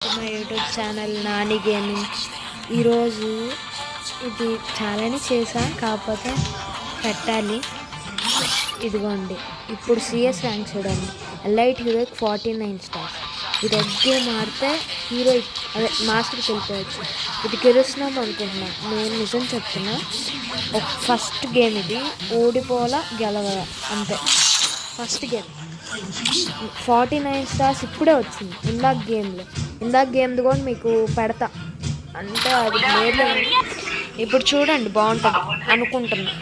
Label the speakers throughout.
Speaker 1: మా YouTube channel Nani gaming. ఈరోజు ఇది చాలానే చేసా, కాకపోతే పెట్టాలి. ఇదిగోండి, ఇప్పుడు సిఎస్ ర్యాంక్ చూడండి. Elite heroic 49 stars. ఇది ఎగ్గే మారితే హీరోయిక్ అదే మాస్టర్కి వెళ్ళిపోవచ్చు. ఇది గెలుస్తున్నాం అనుకుంటున్నాను. నేను నిజం చెప్తున్నా, ఒక ఫస్ట్ గేమ్ ఇది. ఓడిపోలా గెలవలా అంతే. ఫస్ట్ గేమ్ 49 స్టార్స్ ఇప్పుడే వచ్చింది. ఇందాక గేమ్ది కూడా మీకు పెడతా, అంటే అది లేదు. ఇప్పుడు చూడండి, బాగుంటుంది అనుకుంటున్నా.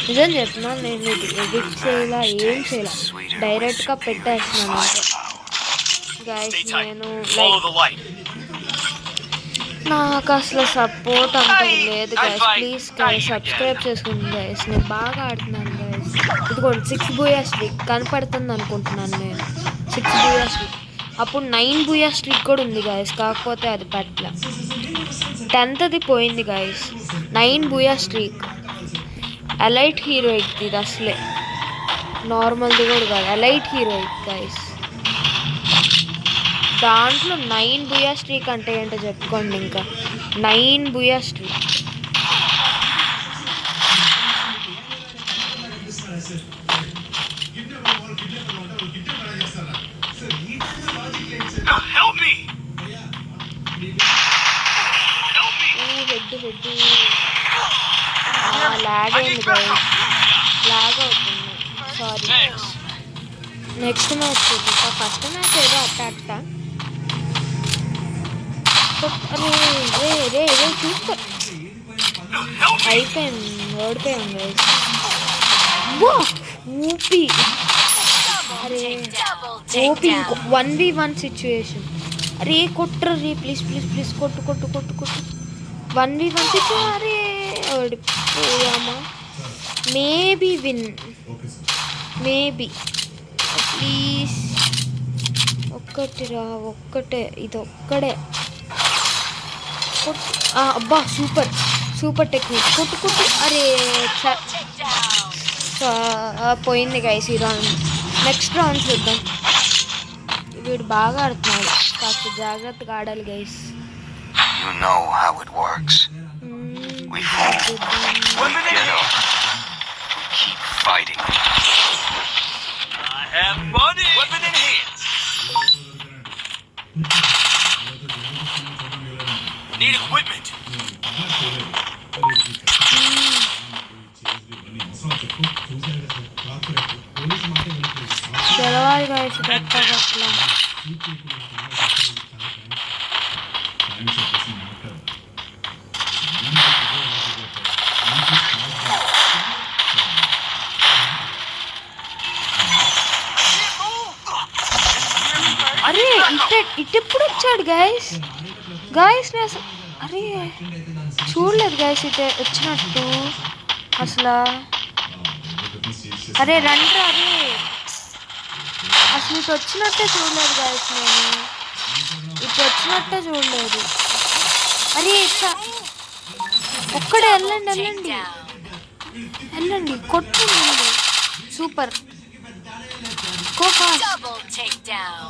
Speaker 1: నిజం చెప్తున్నా, నేను ఇది ఎడిట్ చేయాల, ఏం చేయాల, డైరెక్ట్గా పెట్టేస్తున్నాను అంటే. గైస్, నేను నాకు అసలు సపోర్ట్ అంత లేదు గైస్. ప్లీజ్ గైస్ సబ్స్క్రైబ్ చేసుకోండి గైస్. నేను బాగా ఆడుతున్నాను గైస్. ఇదిగోండి 6 బూయా స్ట్రీక్ కనపడుతుంది అనుకుంటున్నాను నేను. 6 బూయా స్ట్రీక్. అప్పుడు 9 బూయా స్ట్రీక్ కూడా ఉంది గైస్, కాకపోతే అది పట్ల 10th పోయింది guys. 9 Booyah streak. Elite heroic ఇది, అసలే నార్మల్ది కూడా కాదు, ఎలైట్ హీరోయిక్ గైస్. దాంట్లో 9 బూయా స్ట్రీక్ అంటే ఏంటో చెప్పుకోండి. ఇంకా 9 బూయా స్ట్రీక్. లాగ్ అయింది గైస్, లాగ్ అవుతుంది, సారీ. నెక్స్ట్ మ్యాచ్ చూద్దాం. ఫస్ట్ మ్యాచ్ ఏదో అట్టా రే చూసుకో. అయిపోయింది, ఓడిపోయాం గైస్. ఊపి అరే ఓపి. 1v1 situation. అరే కొట్టరు రే, ప్లీజ్ ప్లీజ్ ప్లీజ్, కొట్టు 1v1 సిచ్యువేషన్. అరే ఓడిపోయామా? Maybe win, maybe. ప్లీజ్ ఒక్కటిరా, ఒక్కటే, ఇది ఒక్కడే. అబ్బా, సూపర్ టెక్నిక్. కొట్టు. అరే పోయింది గైస్ ఈ రౌండ్. నెక్స్ట్ రౌండ్ చూద్దాం. వీడు బాగా ఆడుతున్నాడు, కాస్త జాగ్రత్తగా ఆడాలి guys.
Speaker 2: You know how it works. We fall, we get up, we keep fighting. I have money. Weapon in hands. Need equipment.
Speaker 1: గెలవాలి గైస్ అట్లా. అరే ఇటెప్పుడు వచ్చాడు గైస్. అరే చూడలేదు గైస్ ఇటే వచ్చినట్టు అసలు. అరే రండి. అరే అసలు ఇటు వచ్చినట్టే చూడలేదు గైస్, నేను ఇటు వచ్చినట్టే చూడలేదు. అరే ఒక్కడే వెళ్ళండి కొట్టండి. సూపర్.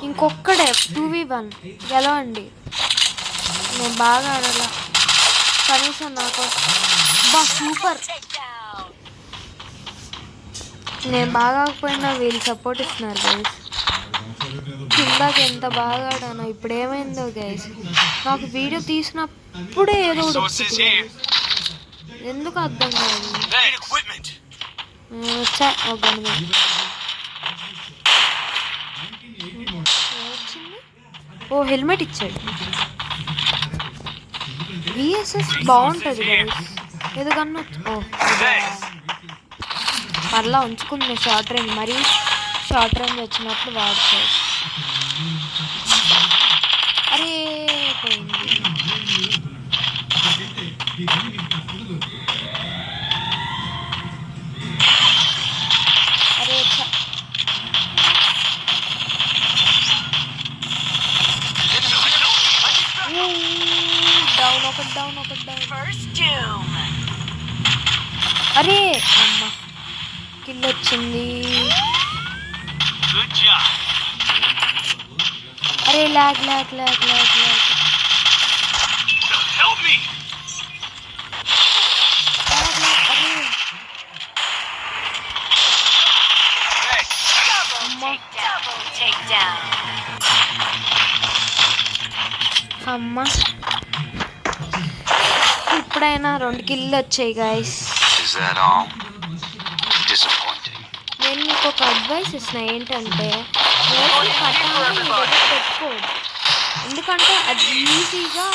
Speaker 1: ఇంకొక్కడే 2v1 గెలవండి. నేను బాగా ఆడాల కనీసం నాకు. సూపర్. నేను బాగా ఆకపోయినా వీళ్ళు సపోర్ట్ ఇస్తున్నారు గైస్. కిందాక ఎంత బాగా ఆడానో, ఇప్పుడు ఏమైందో గైస్. నాకు వీడియో తీసినప్పుడే ఏదో ఎందుకు అర్థం కాదు. ఓ హెల్మెట్ ఇచ్చాడు. విఎస్ఎస్ బాగుంటుంది గైస్. ఎందుకన్నా మరలా ఉంచుకుంది షార్ట్ రేంజ్. మరీ షార్ట్ రేంజ్ వచ్చినప్పుడు వాడుకోవచ్చు. అరే పోయింది. అరే డౌన్. అరే అమ్మ, కిల్ వచ్చింది. అరే lag lag lag lag lag
Speaker 2: Help me!
Speaker 1: అరే అమ్మ ఇప్పుడైనా 2 కిల్లు వచ్చాయి guys.
Speaker 2: Is that all? Disappointing.
Speaker 1: నేను మీకు ఒక అడ్వైస్ ఇస్తున్నా ఏంటంటే మోస్ట్లీ పట్టాలని మీ దగ్గర పెట్టుకోవద్దు. ఎందుకంటే అది ఈజీగా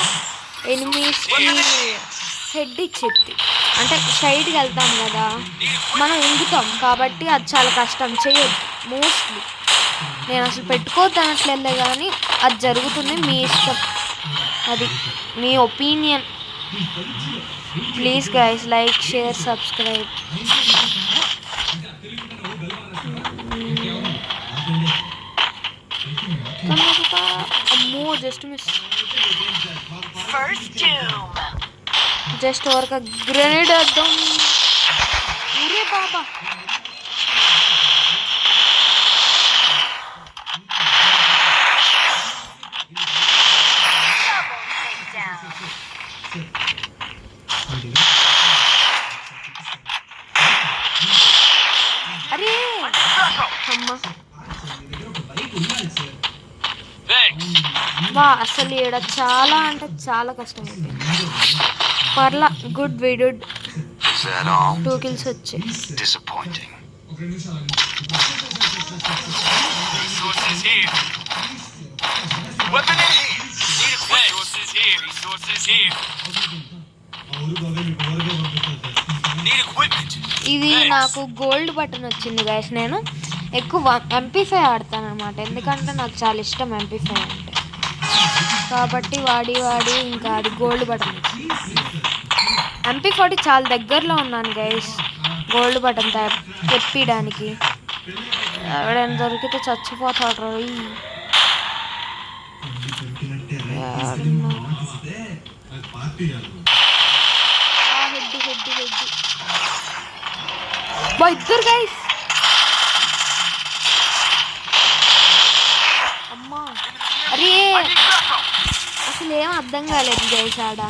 Speaker 1: ఎనిమీస్కి హెడ్ ఇచ్చేది. అంటే సైడ్కి వెళ్తాం కదా, మనం ఇంగుతాం కాబట్టి అది చాలా కష్టం చేయొద్దు. మోస్ట్లీ నేను అసలు పెట్టుకోవద్దు అనట్లేదు కానీ అది జరుగుతుంది, మీ ఇష్టం, అది మీ opinion. Please guys like share subscribe. అమ్మో జస్ట్ మిస్. జస్ట్ ఒక గ్రెనేడ్ వేద్దాం. ఊరే బాబా అరే అమ్మ బా అసలు ఈడ చాలా అంటే చాలా కష్టం అయిపోయింది. పర్లా గుడ్ వీడియో. 2 కిల్స్ వచ్చాయి.
Speaker 2: Disappointing. Weapon in here. Resources here. Resources here. Need equipment.
Speaker 1: ఇది నాకు గోల్డ్ బటన్ వచ్చింది గైస్. నేను ఎక్కువ MP5 ఆడతాను అనమాట, ఎందుకంటే నాకు చాలా ఇష్టం MP5 అంటే. కాబట్టి వాడి ఇంకా అది గోల్డ్ బటన్. MP40 చాలా దగ్గరలో ఉన్నాను గైస్ గోల్డ్ బటన్ తెప్పియడానికి. ఎవడైనా దొరికితే చచ్చిపోతాడు. ఇద్దరు గైస్. అమ్మా అరే అసలు ఏం అర్థం కాలేదు గైస్, ఆడ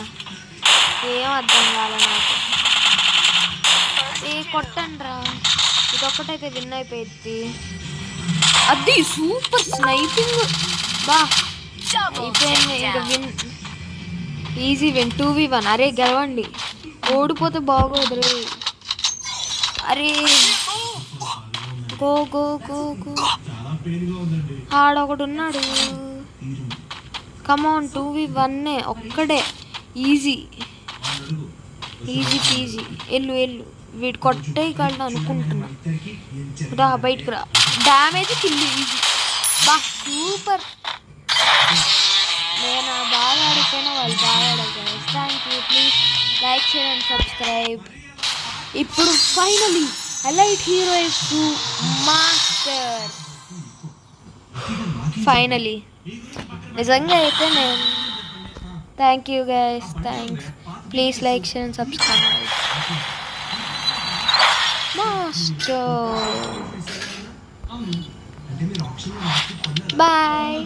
Speaker 1: ఏం అర్థం కాలే నాకు. కొట్టండి రా, ఇదొక్కటైతే విన్ అయిపోయింది. అది సూపర్ స్నైపింగ్ బా అయిపోయింది. ఇంకా విన్, ఈజీ విన్. 2v1. అరే గెలవండి, ఓడిపోతే బాగోదు. అరే గో గో గో గో. ఆడొకడు ఉన్నాడు. కమాన్ 2v1 ఒక్కడే. Easy easy peasy. ఎల్లు వీడు కొట్టేయగలను అనుకుంటున్నా. రా బయటకు రా. Damage kill easy. బా సూపర్. నేను బాగా ఆడిపోయినా వాళ్ళు బాగా ఆడారు. Thank you. Please like share and subscribe. ఇప్పుడు finally elite heroines master. Finally నిజంగా అయితే నేను thank you guys. Thanks. Please like share and subscribe. Master bye.